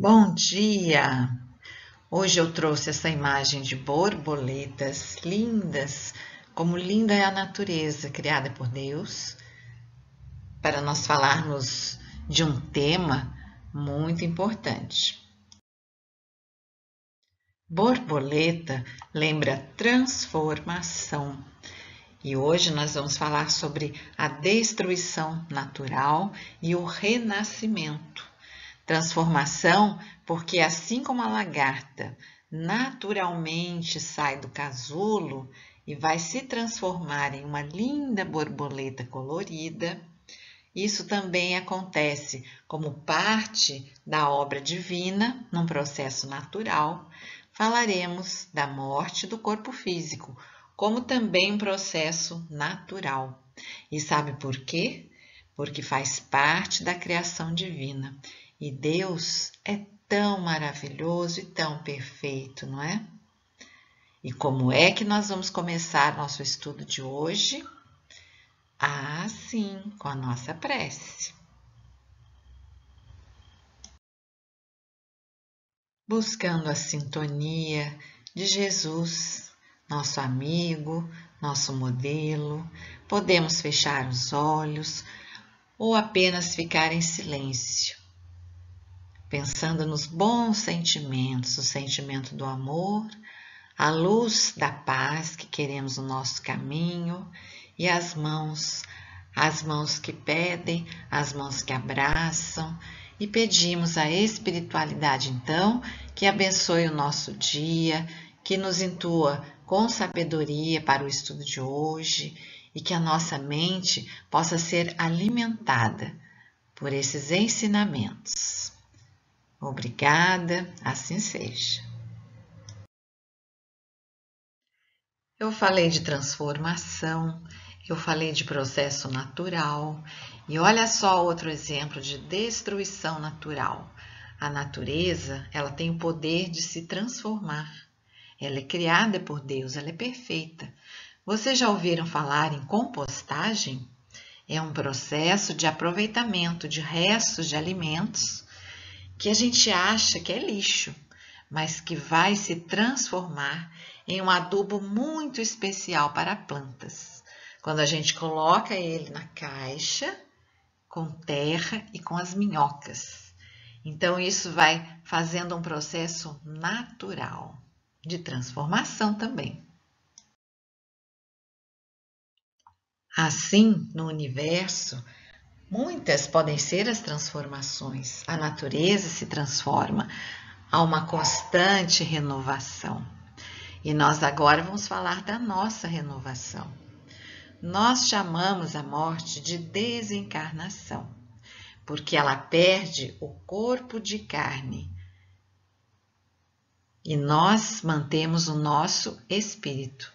Bom dia! Hoje eu trouxe essa imagem de borboletas lindas, como linda é a natureza criada por Deus, para nós falarmos de um tema muito importante. Borboleta lembra transformação. E hoje nós vamos falar sobre a destruição natural e o renascimento. Transformação, porque assim como a lagarta naturalmente sai do casulo e vai se transformar em uma linda borboleta colorida, isso também acontece como parte da obra divina, num processo natural. Falaremos da morte do corpo físico, como também um processo natural. E sabe por quê? Porque faz parte da criação divina. E Deus é tão maravilhoso e tão perfeito, não é? E como é que nós vamos começar nosso estudo de hoje? Ah, sim, com a nossa prece. Buscando a sintonia de Jesus, nosso amigo, nosso modelo, podemos fechar os olhos ou apenas ficar em silêncio, pensando nos bons sentimentos, o sentimento do amor, a luz da paz que queremos no nosso caminho e as mãos que pedem, as mãos que abraçam, e pedimos à espiritualidade então que abençoe o nosso dia, que nos intua com sabedoria para o estudo de hoje e que a nossa mente possa ser alimentada por esses ensinamentos. Obrigada, assim seja. Eu falei de transformação, eu falei de processo natural e olha só outro exemplo de destruição natural. A natureza, ela tem o poder de se transformar. Ela é criada por Deus, ela é perfeita. Vocês já ouviram falar em compostagem? É um processo de aproveitamento de restos de alimentos que a gente acha que é lixo, mas que vai se transformar em um adubo muito especial para plantas. Quando a gente coloca ele na caixa, com terra e com as minhocas. Então, isso vai fazendo um processo natural de transformação também. Assim, no universo, muitas podem ser as transformações. A natureza se transforma, há uma constante renovação. E nós agora vamos falar da nossa renovação. Nós chamamos a morte de desencarnação, porque ela perde o corpo de carne e nós mantemos o nosso espírito.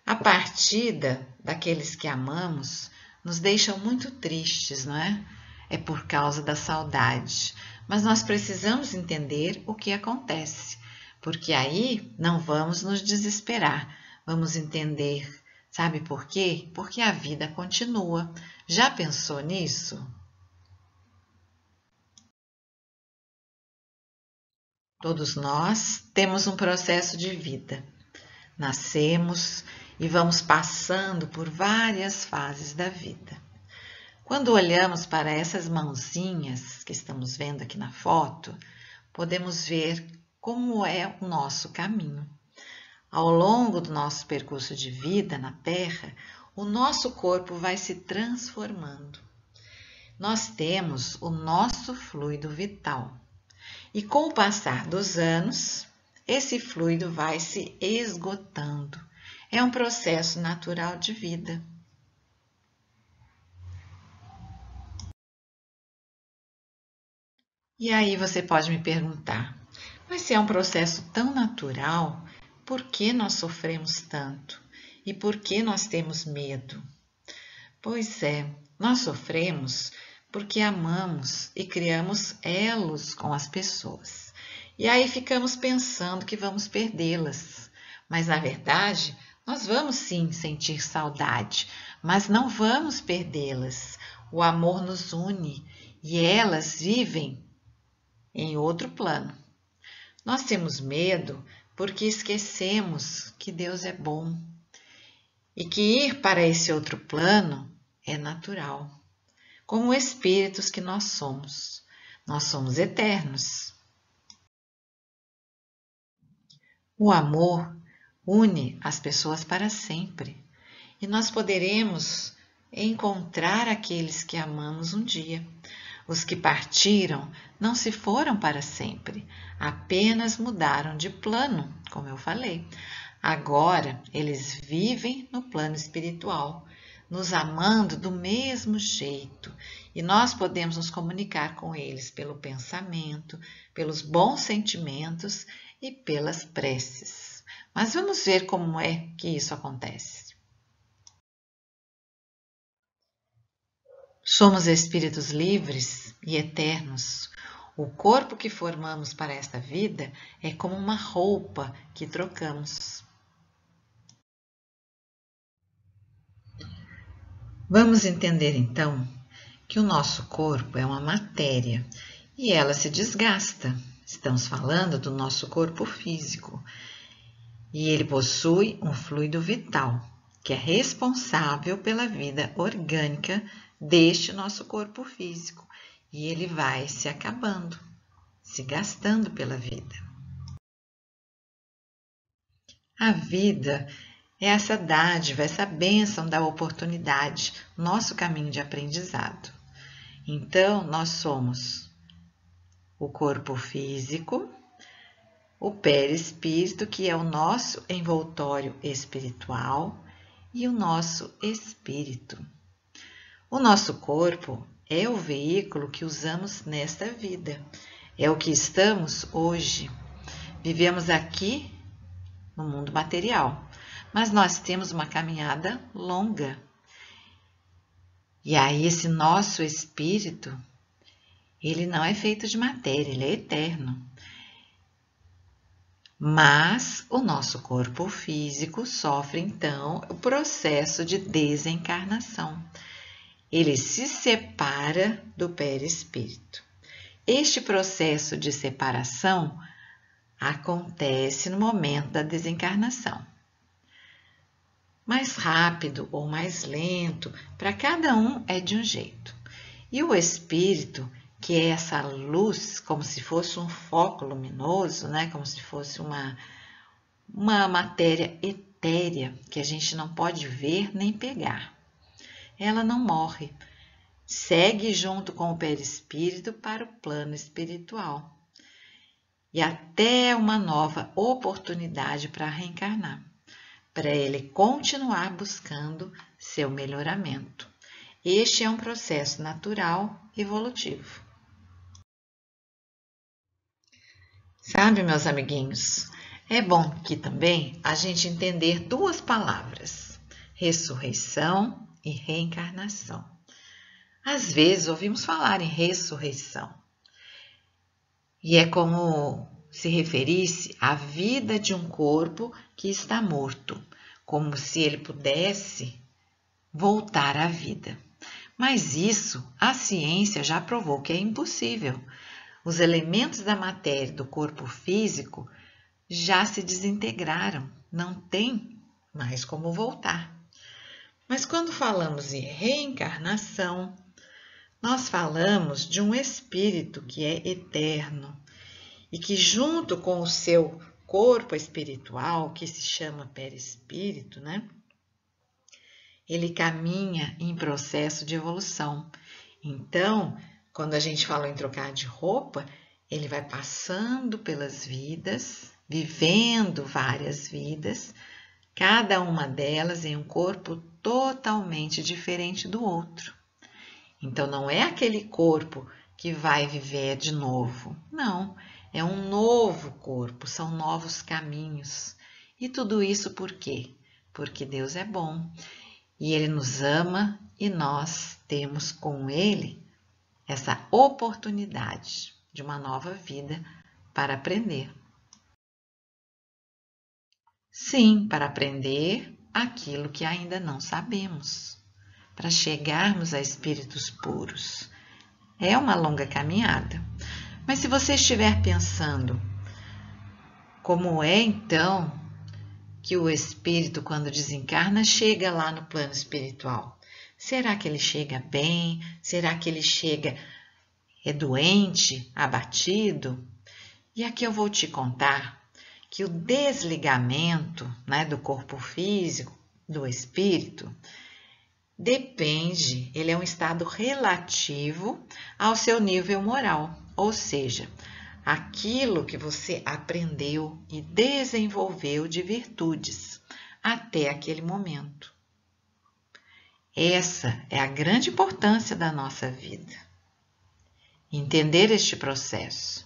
A partida daqueles que amamos nos deixa muito tristes, não é? É por causa da saudade. Mas nós precisamos entender o que acontece, porque aí não vamos nos desesperar, vamos entender. Sabe por quê? Porque a vida continua. Já pensou nisso? Todos nós temos um processo de vida. Nascemos e vamos passando por várias fases da vida. Quando olhamos para essas mãozinhas que estamos vendo aqui na foto, podemos ver como é o nosso caminho. Ao longo do nosso percurso de vida na Terra, o nosso corpo vai se transformando. Nós temos o nosso fluido vital. E com o passar dos anos, esse fluido vai se esgotando. É um processo natural de vida. E aí você pode me perguntar, mas se é um processo tão natural, por que nós sofremos tanto? E por que nós temos medo? Pois é, nós sofremos porque amamos e criamos elos com as pessoas. E aí ficamos pensando que vamos perdê-las. Mas na verdade, nós vamos sim sentir saudade, mas não vamos perdê-las. O amor nos une e elas vivem em outro plano. Nós temos medo porque esquecemos que Deus é bom e que ir para esse outro plano é natural, como espíritos que nós somos. Nós somos eternos. O amor une as pessoas para sempre e nós poderemos encontrar aqueles que amamos um dia. Os que partiram não se foram para sempre, apenas mudaram de plano, como eu falei. Agora eles vivem no plano espiritual, nos amando do mesmo jeito, e nós podemos nos comunicar com eles pelo pensamento, pelos bons sentimentos e pelas preces. Mas vamos ver como é que isso acontece. Somos espíritos livres e eternos. O corpo que formamos para esta vida é como uma roupa que trocamos. Vamos entender então que o nosso corpo é uma matéria e ela se desgasta. Estamos falando do nosso corpo físico e ele possui um fluido vital que é responsável pela vida orgânica deste nosso corpo físico e ele vai se acabando, se gastando pela vida. A vida é essa dádiva, essa bênção da oportunidade, nosso caminho de aprendizado. Então, nós somos o corpo físico, o perispírito, que é o nosso envoltório espiritual, e o nosso espírito. O nosso corpo é o veículo que usamos nesta vida, é o que estamos hoje. Vivemos aqui no mundo material, mas nós temos uma caminhada longa. E aí esse nosso espírito, ele não é feito de matéria, ele é eterno. Mas o nosso corpo físico sofre então o processo de desencarnação. Ele se separa do perispírito. Este processo de separação acontece no momento da desencarnação. Mais rápido ou mais lento, para cada um é de um jeito. E o espírito, que é essa luz, como se fosse um foco luminoso, né? Como se fosse uma matéria etérea que a gente não pode ver nem pegar. Ela não morre, segue junto com o perispírito para o plano espiritual e até uma nova oportunidade para reencarnar, para ele continuar buscando seu melhoramento. Este é um processo natural evolutivo. Sabe, meus amiguinhos, é bom aqui também a gente entender duas palavras, ressurreição e reencarnação. Às vezes ouvimos falar em ressurreição e é como se referisse à vida de um corpo que está morto, como se ele pudesse voltar à vida. Mas isso a ciência já provou que é impossível. Os elementos da matéria do corpo físico já se desintegraram, não tem mais como voltar. Mas quando falamos em reencarnação, nós falamos de um espírito que é eterno e que junto com o seu corpo espiritual, que se chama perispírito, né? Ele caminha em processo de evolução. Então, quando a gente fala em trocar de roupa, ele vai passando pelas vidas, vivendo várias vidas, cada uma delas em um corpo totalmente diferente do outro. Então, não é aquele corpo que vai viver de novo. Não, é um novo corpo, são novos caminhos. E tudo isso por quê? Porque Deus é bom. E Ele nos ama e nós temos com Ele essa oportunidade de uma nova vida para aprender. Sim, para aprender aquilo que ainda não sabemos, para chegarmos a espíritos puros. É uma longa caminhada, Mas se você estiver pensando, como é então que o espírito, quando desencarna, chega lá no plano espiritual? Será que ele chega bem? Será que ele chega doente, abatido? E aqui eu vou te contar que o desligamento, do corpo físico, do espírito, depende, ele é um estado relativo ao seu nível moral, ou seja, aquilo que você aprendeu e desenvolveu de virtudes até aquele momento. Essa é a grande importância da nossa vida. Entender este processo.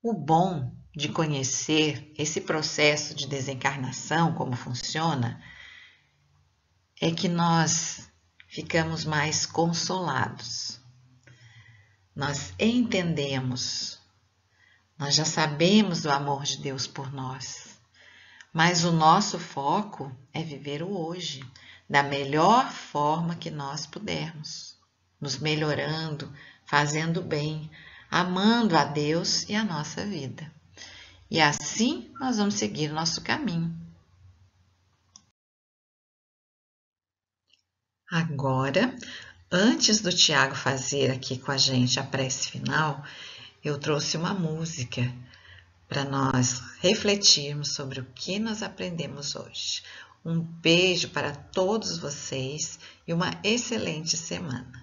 O bom de conhecer esse processo de desencarnação, como funciona, é que nós ficamos mais consolados. Nós entendemos, nós já sabemos do amor de Deus por nós, mas o nosso foco é viver o hoje, da melhor forma que nós pudermos, nos melhorando, fazendo bem, amando a Deus e a nossa vida. E assim nós vamos seguir o nosso caminho. Agora, antes do Tiago fazer aqui com a gente a prece final, eu trouxe uma música para nós refletirmos sobre o que nós aprendemos hoje. Um beijo para todos vocês e uma excelente semana.